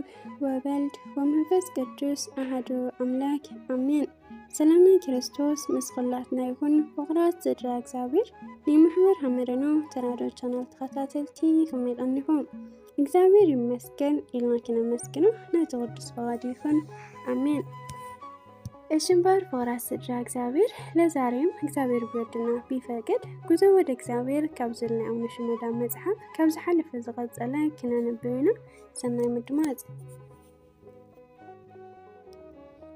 አብ ወወልድ ወመንፈስ ቅዱስ አሐዱ አምላክ አሜን። ሰላም ክርስቶስ መስቀላትና ይሁን ፍቅራት ዝድራ እግዚአብሔር ንማሕበር ሐመረኖ ተራዶ ቻናል ተኸታተልቲ ከመይቀንኹም እግዚአብሔር ይመስገን ኢልና ከነመስግኖ ነተወድስ ፈቃዱ ይሁን አሜን። እሽምባር ፍቅራት ዝድራ እግዚአብሔር ለዛሬም እግዚአብሔር ቢወድና ቢፈቅድ ጉዞ ወደ እግዚአብሔር ካብዝልና አምነሽ መዳም መጽሐፍ ካብዝ ሓለፈ ዝቀጸለ ክነነብብና ሰናይ ምድማጽ።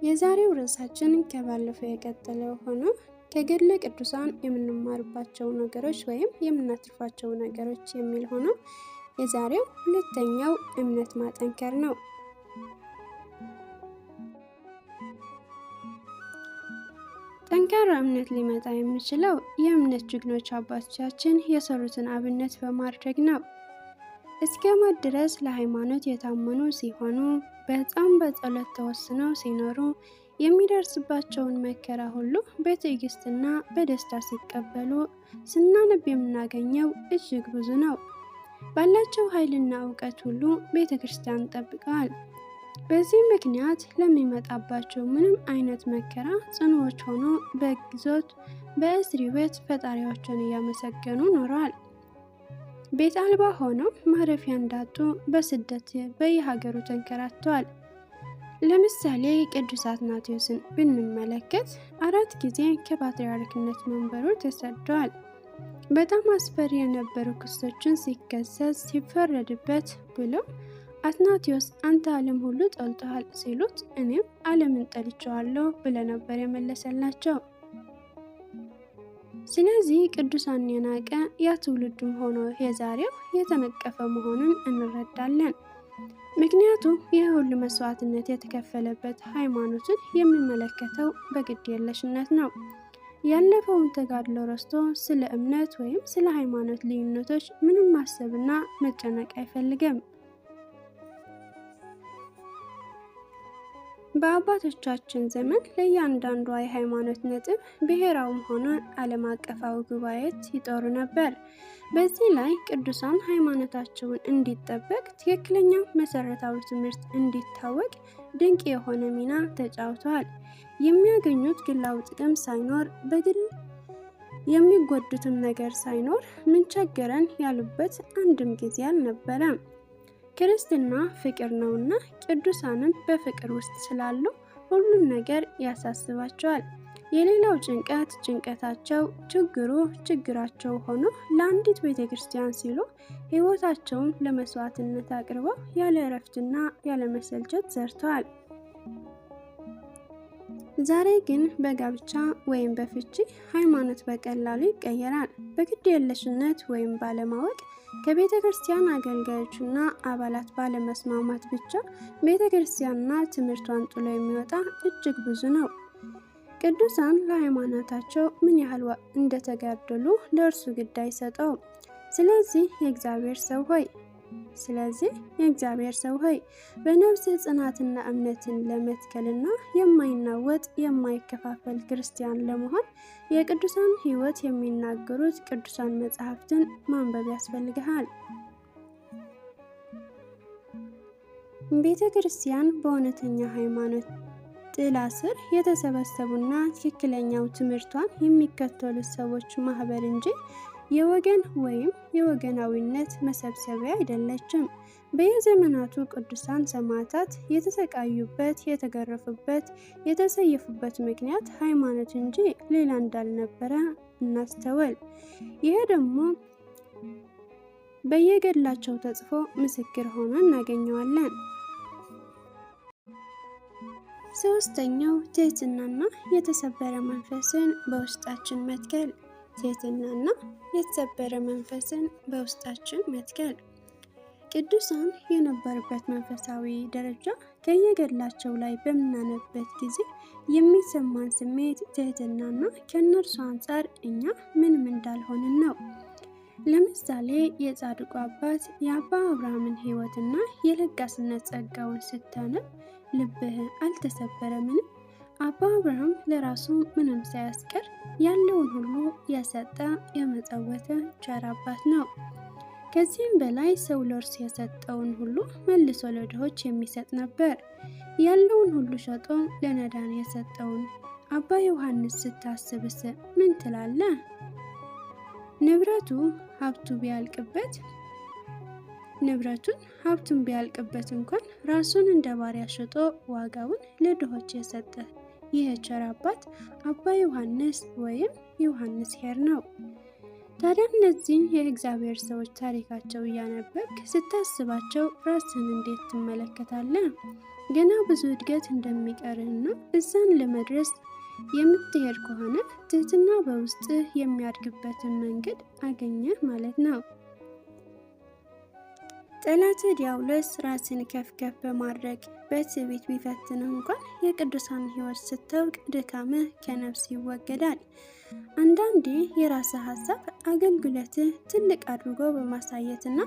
የዛሬው ርዕሳችን ከባለፈው የቀጠለው ሆኖ ከገድለ ቅዱሳን የምንማርባቸው ነገሮች ወይም የምናትርፋቸው ነገሮች የሚል ሆኖ የዛሬው ሁለተኛው እምነት ማጠንከር ነው። ጠንካራ እምነት ሊመጣ የሚችለው የእምነት ጀግኖች አባቶቻችን የሰሩትን አብነት በማድረግ ነው። እስከ ሞት ድረስ ለሃይማኖት የታመኑ ሲሆኑ በጣም በጸሎት ተወስነው ሲኖሩ የሚደርስባቸውን መከራ ሁሉ በትዕግስትና በደስታ ሲቀበሉ ስናነብ የምናገኘው እጅግ ብዙ ነው። ባላቸው ኃይልና እውቀት ሁሉ ቤተክርስቲያን ጠብቀዋል። በዚህ ምክንያት ለሚመጣባቸው ምንም አይነት መከራ ጽኑዎች ሆኖ በግዞት በእስር ቤት ፈጣሪያቸውን እያመሰገኑ ኖረዋል። ቤት አልባ ሆነው ማረፊያ እንዳጡ በስደት በየሀገሩ ተንከራተዋል። ለምሳሌ ቅዱስ አትናቴዎስን ብንመለከት 4 ጊዜ ከፓትርያርክነት መንበሩ ተሰደዋል። በጣም አስፈሪ የነበሩ ክሶችን ሲከሰስ ሲፈረድበት ብሎ አትናቴዎስ አንተ ዓለም ሁሉ ጠልተሃል ሲሉት እኔም ዓለምን ጠልቼዋለሁ ብለ ነበር የመለሰላቸው። ስለዚህ ቅዱሳን የናቀ ያ ትውልድም ሆኖ የዛሬው የተነቀፈ መሆኑን እንረዳለን። ምክንያቱም ይህ ሁሉ መስዋዕትነት የተከፈለበት ሃይማኖትን የሚመለከተው በግድ የለሽነት ነው። ያለፈውን ተጋድሎ ረስቶ ስለ እምነት ወይም ስለ ሃይማኖት ልዩነቶች ምንም ማሰብና መጨነቅ አይፈልግም። በአባቶቻችን ዘመን ለእያንዳንዷ የሃይማኖት ነጥብ ብሔራዊም ሆነ ዓለም አቀፋዊ ጉባኤት ይጠሩ ነበር። በዚህ ላይ ቅዱሳን ሃይማኖታቸውን እንዲጠበቅ ትክክለኛው መሰረታዊ ትምህርት እንዲታወቅ ድንቅ የሆነ ሚና ተጫውተዋል። የሚያገኙት ግላዊ ጥቅም ሳይኖር በግል የሚጎዱትም ነገር ሳይኖር ምን ቸገረን ያሉበት አንድም ጊዜ አልነበረም። ክርስትና ፍቅር ነውና ቅዱሳንም በፍቅር ውስጥ ስላሉ ሁሉም ነገር ያሳስባቸዋል። የሌላው ጭንቀት ጭንቀታቸው፣ ችግሩ ችግራቸው ሆኖ ለአንዲት ቤተክርስቲያን ሲሉ ሕይወታቸውን ለመስዋዕትነት አቅርበው ያለ እረፍትና ያለ መሰልቸት ዘርተዋል። ዛሬ ግን በጋብቻ ወይም በፍቺ ሃይማኖት በቀላሉ ይቀየራል። በግድ የለሽነት ወይም ባለማወቅ ከቤተ ክርስቲያን አገልጋዮችና አባላት ባለመስማማት ብቻ ቤተ ክርስቲያንና ትምህርቷን ጥሎ የሚወጣ እጅግ ብዙ ነው። ቅዱሳን ለሃይማኖታቸው ምን ያህል እንደተጋደሉ ለእርሱ ግድ አይሰጠውም። ስለዚህ የእግዚአብሔር ሰው ሆይ በነፍስህ ጽናትና እምነትን ለመትከልና የማይናወጥ የማይከፋፈል ክርስቲያን ለመሆን የቅዱሳን ሕይወት የሚናገሩት ቅዱሳን መጽሐፍትን ማንበብ ያስፈልግሃል። ቤተ ክርስቲያን በእውነተኛ ሃይማኖት ጥላ ስር የተሰበሰቡና ትክክለኛው ትምህርቷን የሚከተሉ ሰዎች ማህበር እንጂ የወገን ወይም የወገናዊነት መሰብሰቢያ አይደለችም። በየዘመናቱ ቅዱሳን ሰማዕታት የተሰቃዩበት፣ የተገረፉበት፣ የተሰየፉበት ምክንያት ሃይማኖት እንጂ ሌላ እንዳልነበረ እናስተውል። ይህ ደግሞ በየገድላቸው ተጽፎ ምስክር ሆኖ እናገኘዋለን። ሶስተኛው ትህትናና የተሰበረ መንፈስን በውስጣችን መትከል። ትህትናና የተሰበረ መንፈስን በውስጣችን መትከል። ቅዱሳን የነበሩበት መንፈሳዊ ደረጃ ከየገድላቸው ላይ በምናነበት ጊዜ የሚሰማን ስሜት ትህትናና ከእነርሱ አንጻር እኛ ምንም እንዳልሆንን ነው። ለምሳሌ የጻድቁ አባት የአባ አብርሃምን ሕይወትና የለጋስነት ጸጋውን ስታነብ ልብህ አልተሰበረምን? አባ አብርሃም ለራሱ ምንም ሳያስቀር ያለውን ሁሉ የሰጠ የመጸወተ ቸር አባት ነው። ከዚህም በላይ ሰው ለእርሱ የሰጠውን ሁሉ መልሶ ለድሆች የሚሰጥ ነበር። ያለውን ሁሉ ሸጦ ለነዳያን የሰጠውን አባ ዮሐንስ ስታስብስ ምን ትላለህ? ንብረቱን ሀብቱን ቢያልቅበት እንኳን ራሱን እንደ ባሪያ ሽጦ ዋጋውን ለድሆች የሰጠ ይህ ቸር አባት አባ ዮሐንስ ወይም ዮሐንስ ኄር ነው። ታዲያ እነዚህ የእግዚአብሔር ሰዎች ታሪካቸው እያነበብክ ስታስባቸው ራስን እንዴት ትመለከታለህ? ገና ብዙ እድገት እንደሚቀርህና እዛን ለመድረስ የምትሄድ ከሆነ ትህትና በውስጥህ የሚያድግበትን መንገድ አገኘህ ማለት ነው። ጠላት ዲያብሎስ ራስን ከፍ ከፍ በማድረግ በትዕቢት ቢፈትንህ እንኳን የቅዱሳን ሕይወት ስታውቅ ድካምህ ከነፍስ ይወገዳል። አንዳንዴ የራስህ ሀሳብ አገልግሎትህ ትልቅ አድርጎ በማሳየትና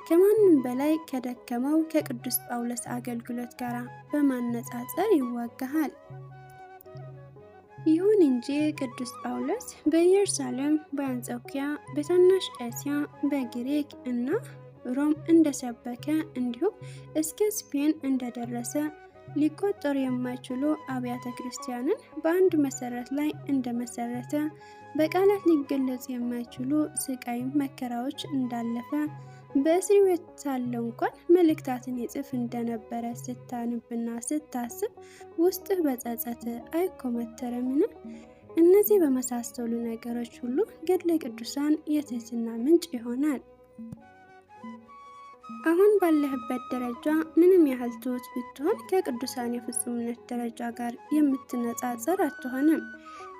ከማንም በላይ ከደከመው ከቅዱስ ጳውሎስ አገልግሎት ጋር በማነጻጸር ይዋጋሃል። ይሁን እንጂ ቅዱስ ጳውሎስ በኢየሩሳሌም፣ በአንጾኪያ፣ በታናሽ እስያ፣ በግሪክ እና ሮም እንደሰበከ እንዲሁም እስከ ስፔን እንደደረሰ ሊቆጠሩ የማይችሉ አብያተ ክርስቲያንን በአንድ መሰረት ላይ እንደመሰረተ በቃላት ሊገለጹ የማይችሉ ስቃይ መከራዎች እንዳለፈ በእስር ቤት ሳለ እንኳን መልእክታትን ይጽፍ እንደነበረ ስታንብና ስታስብ ውስጥህ በጸጸት አይኮመተረምን? እነዚህ በመሳሰሉ ነገሮች ሁሉ ገድለ ቅዱሳን የትህትና ምንጭ ይሆናል። አሁን ባለህበት ደረጃ ምንም ያህል ትሁት ብትሆን ከቅዱሳን የፍጹምነት ደረጃ ጋር የምትነጻጸር አትሆንም።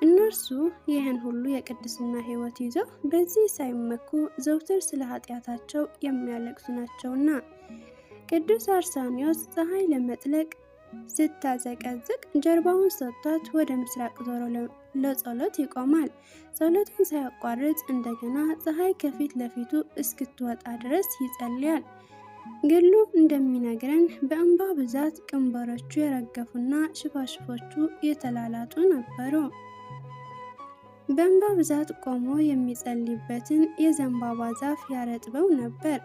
እነርሱ ይህን ሁሉ የቅድስና ሕይወት ይዘው በዚህ ሳይመኩ ዘውትር ስለ ኃጢአታቸው የሚያለቅሱ ናቸውና። ቅዱስ አርሳኒዮስ ፀሐይ ለመጥለቅ ስታዘቀዝቅ ጀርባውን ሰጥቷት ወደ ምስራቅ ዞሮ ለጸሎት ይቆማል። ጸሎቱን ሳያቋርጥ እንደገና ፀሐይ ከፊት ለፊቱ እስክትወጣ ድረስ ይጸልያል። ገድሉ እንደሚነግረን በእንባ ብዛት ግንባሮቹ የረገፉና ሽፋሽፎቹ የተላላጡ ነበሩ። በእንባ ብዛት ቆሞ የሚጸልይበትን የዘንባባ ዛፍ ያረጥበው ነበር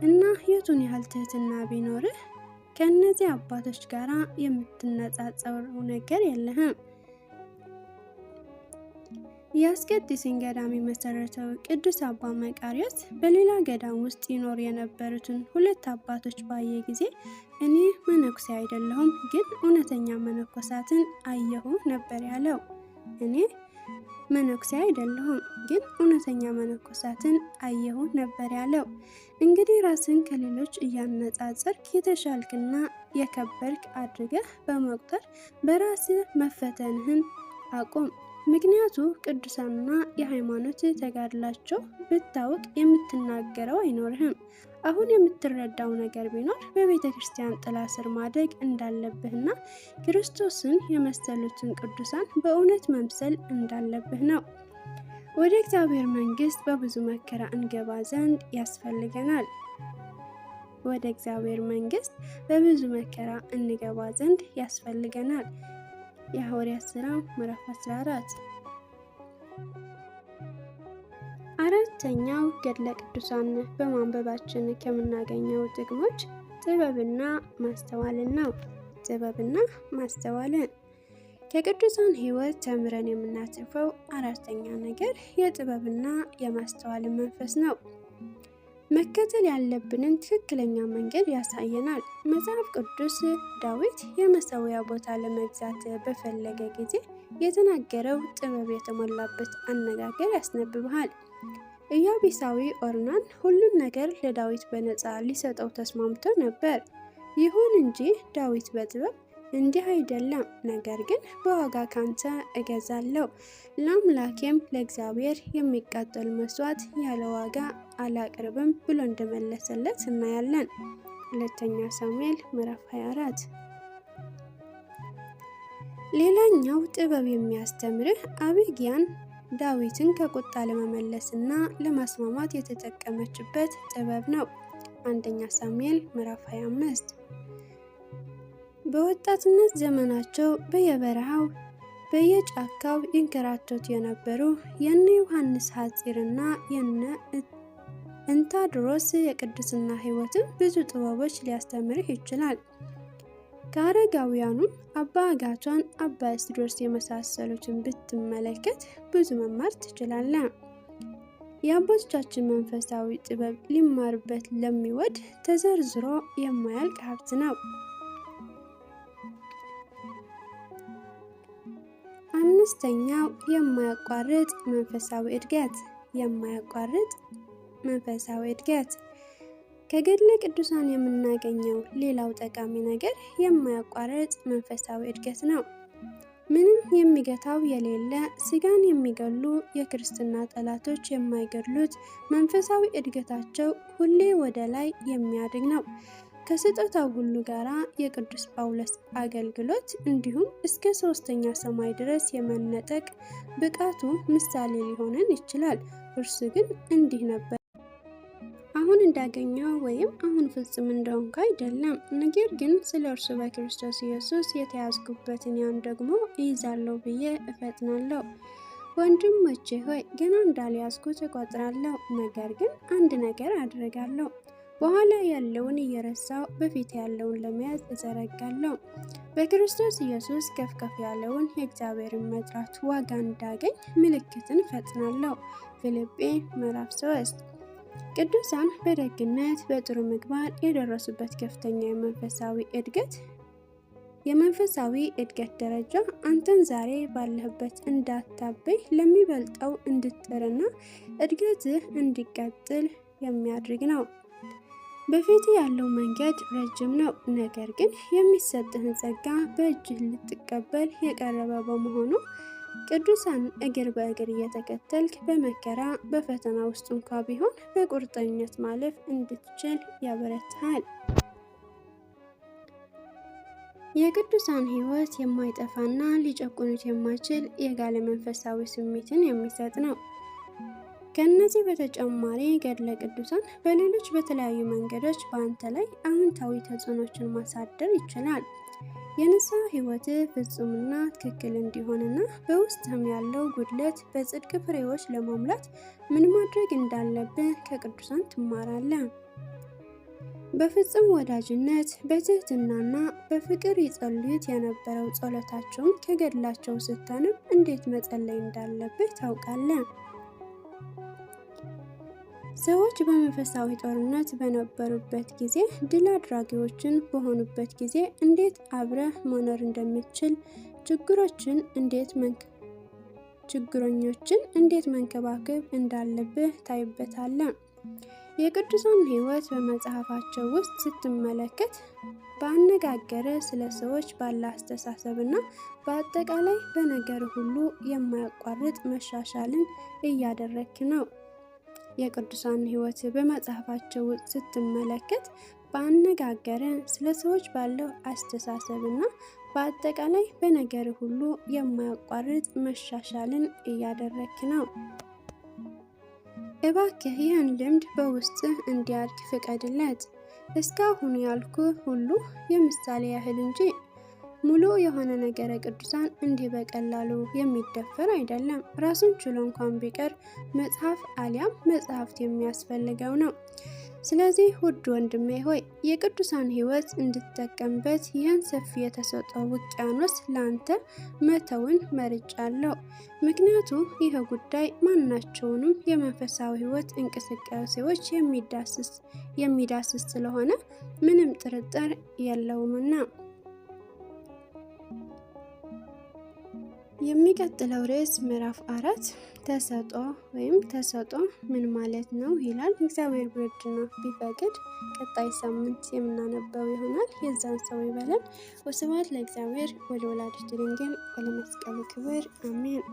እና የቱን ያህል ትህትና ቢኖርህ ከእነዚህ አባቶች ጋር የምትነጻጸረው ነገር የለህም። የአስቄጥስን ገዳም የመሰረተው ቅዱስ አባ መቃርዮስ በሌላ ገዳም ውስጥ ይኖር የነበሩትን ሁለት አባቶች ባየ ጊዜ እኔ መነኩሴ አይደለሁም፣ ግን እውነተኛ መነኮሳትን አየሁ ነበር ያለው። እኔ መነኩሴ አይደለሁም፣ ግን እውነተኛ መነኮሳትን አየሁ ነበር ያለው። እንግዲህ ራስን ከሌሎች እያነጻጸርክ የተሻልክና የከበርክ አድርገህ በመቁጠር በራስህ መፈተንህን አቁም። ምክንያቱ ቅዱሳንና የሃይማኖት ተጋድላቸው ብታውቅ የምትናገረው አይኖርህም። አሁን የምትረዳው ነገር ቢኖር በቤተ ክርስቲያን ጥላ ስር ማደግ እንዳለብህና ክርስቶስን የመሰሉትን ቅዱሳን በእውነት መምሰል እንዳለብህ ነው። ወደ እግዚአብሔር መንግሥት በብዙ መከራ እንገባ ዘንድ ያስፈልገናል። ወደ እግዚአብሔር መንግሥት በብዙ መከራ እንገባ ዘንድ ያስፈልገናል። የሐዋርያት ሥራ ምዕራፍ 14። አራተኛው ገድለ ቅዱሳን በማንበባችን ከምናገኘው ጥቅሞች ጥበብና ማስተዋልን ነው። ጥበብና ማስተዋልን ከቅዱሳን ሕይወት ተምረን የምናተርፈው አራተኛ ነገር የጥበብና የማስተዋልን መንፈስ ነው። መከተል ያለብንን ትክክለኛ መንገድ ያሳየናል። መጽሐፍ ቅዱስ ዳዊት የመሠዊያ ቦታ ለመግዛት በፈለገ ጊዜ የተናገረው ጥበብ የተሞላበት አነጋገር ያስነብብሃል። ኢያቡሳዊ ኦርናን ሁሉም ነገር ለዳዊት በነፃ ሊሰጠው ተስማምቶ ነበር። ይሁን እንጂ ዳዊት በጥበብ እንዲህ አይደለም፣ ነገር ግን በዋጋ ካንተ እገዛለሁ፣ ለአምላኬም ለእግዚአብሔር የሚቃጠል መስዋዕት ያለ ዋጋ አላቅርብም ብሎ እንደመለሰለት እናያለን። ሁለተኛ ሳሙኤል ምዕራፍ 24። ሌላኛው ጥበብ የሚያስተምርህ አቢግያን ዳዊትን ከቁጣ ለመመለስና ለማስማማት የተጠቀመችበት ጥበብ ነው። አንደኛ ሳሙኤል ምዕራፍ 25። በወጣትነት ዘመናቸው በየበረሃው በየጫካው ይንከራተቱ የነበሩ የነ ዮሐንስ ሐፂርና እንታድሮስ የቅድስና ሕይወትን ብዙ ጥበቦች ሊያስተምርህ ይችላል። ከአረጋውያኑም አባ አጋቶን፣ አባ እስድሮስ የመሳሰሉትን ብትመለከት ብዙ መማር ትችላለህ። የአባቶቻችን መንፈሳዊ ጥበብ ሊማርበት ለሚወድ ተዘርዝሮ የማያልቅ ሀብት ነው። አምስተኛው የማያቋርጥ መንፈሳዊ እድገት። የማያቋርጥ መንፈሳዊ እድገት ከገድለ ቅዱሳን የምናገኘው ሌላው ጠቃሚ ነገር የማያቋርጥ መንፈሳዊ እድገት ነው። ምንም የሚገታው የሌለ ስጋን የሚገሉ የክርስትና ጠላቶች የማይገድሉት መንፈሳዊ እድገታቸው ሁሌ ወደ ላይ የሚያድግ ነው። ከስጦታው ሁሉ ጋራ የቅዱስ ጳውሎስ አገልግሎት እንዲሁም እስከ 3ኛ ሰማይ ድረስ የመነጠቅ ብቃቱ ምሳሌ ሊሆነን ይችላል። እርሱ ግን እንዲህ ነበር። አሁን እንዳገኘው ወይም አሁን ፍጹም እንደሆንኩ አይደለም፣ ነገር ግን ስለ እርሱ በክርስቶስ ኢየሱስ የተያዝኩበትን ያን ደግሞ እይዛለሁ ብዬ እፈጥናለሁ። ወንድሞቼ ሆይ ገና እንዳልያዝኩት እቆጥራለሁ፣ ነገር ግን አንድ ነገር አድርጋለሁ፣ በኋላ ያለውን እየረሳው በፊት ያለውን ለመያዝ እዘረጋለሁ። በክርስቶስ ኢየሱስ ከፍ ከፍ ያለውን የእግዚአብሔርን መጥራት ዋጋ እንዳገኝ ምልክትን እፈጥናለሁ። ፊልጵ ምዕራፍ 3። ቅዱሳን በደግነት በጥሩ ምግባር የደረሱበት ከፍተኛ የመንፈሳዊ እድገት ደረጃ አንተን ዛሬ ባለህበት እንዳታበይ ለሚበልጠው እንድትጥርና እድገትህ እንዲቀጥል የሚያደርግ ነው። በፊት ያለው መንገድ ረጅም ነው፣ ነገር ግን የሚሰጥህን ጸጋ በእጅህ ልትቀበል የቀረበ በመሆኑ ቅዱሳን እግር በእግር እየተከተልክ በመከራ በፈተና ውስጥ እንኳ ቢሆን በቁርጠኝነት ማለፍ እንድትችል ያበረታሃል። የቅዱሳን ሕይወት የማይጠፋና ሊጨቁኑት የማይችል የጋለ መንፈሳዊ ስሜትን የሚሰጥ ነው። ከነዚህ በተጨማሪ ገድለ ቅዱሳን በሌሎች በተለያዩ መንገዶች በአንተ ላይ አዎንታዊ ተጽዕኖችን ማሳደር ይችላል። የንስሐ ሕይወት ፍጹምና ትክክል እንዲሆንና በውስጥም ያለው ጉድለት በጽድቅ ፍሬዎች ለመሙላት ምን ማድረግ እንዳለብህ ከቅዱሳን ትማራለህ። በፍጹም ወዳጅነት በትህትናና በፍቅር ይጸልዩት የነበረው ጸሎታቸውን ከገድላቸው ስታነብ እንዴት መጸለይ እንዳለብህ ታውቃለህ። ሰዎች በመንፈሳዊ ጦርነት በነበሩበት ጊዜ ድል አድራጊዎችን በሆኑበት ጊዜ እንዴት አብረህ መኖር እንደምትችል፣ ችግረኞችን እንዴት መንከባከብ እንዳለብህ ታይበታለህ። የቅዱሳን ሕይወት በመጽሐፋቸው ውስጥ ስትመለከት በአነጋገር ስለ ሰዎች ባለ አስተሳሰብና በአጠቃላይ በነገር ሁሉ የማያቋርጥ መሻሻልን እያደረክ ነው። የቅዱሳን ሕይወት በመጽሐፋቸው ውስጥ ስትመለከት በአነጋገር ስለ ሰዎች ባለው አስተሳሰብና በአጠቃላይ በነገር ሁሉ የማያቋርጥ መሻሻልን እያደረክ ነው። እባክህ ይህን ልምድ በውስጥህ እንዲያድግ ፍቀድለት። እስካሁን ያልኩ ሁሉ የምሳሌ ያህል እንጂ ሙሉ የሆነ ነገረ ቅዱሳን እንዲህ በቀላሉ የሚደፈር አይደለም። ራሱን ችሎ እንኳን ቢቀር መጽሐፍ አሊያም መጽሐፍት የሚያስፈልገው ነው። ስለዚህ ውድ ወንድሜ ሆይ የቅዱሳን ሕይወት እንድትጠቀምበት ይህን ሰፊ የተሰጠው ውቅያኖስ ለአንተ መተውን መርጫለሁ። ምክንያቱም ይህ ጉዳይ ማናቸውንም የመንፈሳዊ ሕይወት እንቅስቃሴዎች የሚዳስስ ስለሆነ ምንም ጥርጥር የለውምና። የሚቀጥለው ርዕስ ምዕራፍ 4 ተሰጦ ምን ማለት ነው ይላል። እግዚአብሔር ቢወድና ቢፈቅድ ቀጣይ ሳምንት የምናነበው ይሆናል። የዛን ሰው ይበለን። ወስብሐት ለእግዚአብሔር ወለወላዲቱ ድንግል ወለመስቀሉ ክቡር አሜን።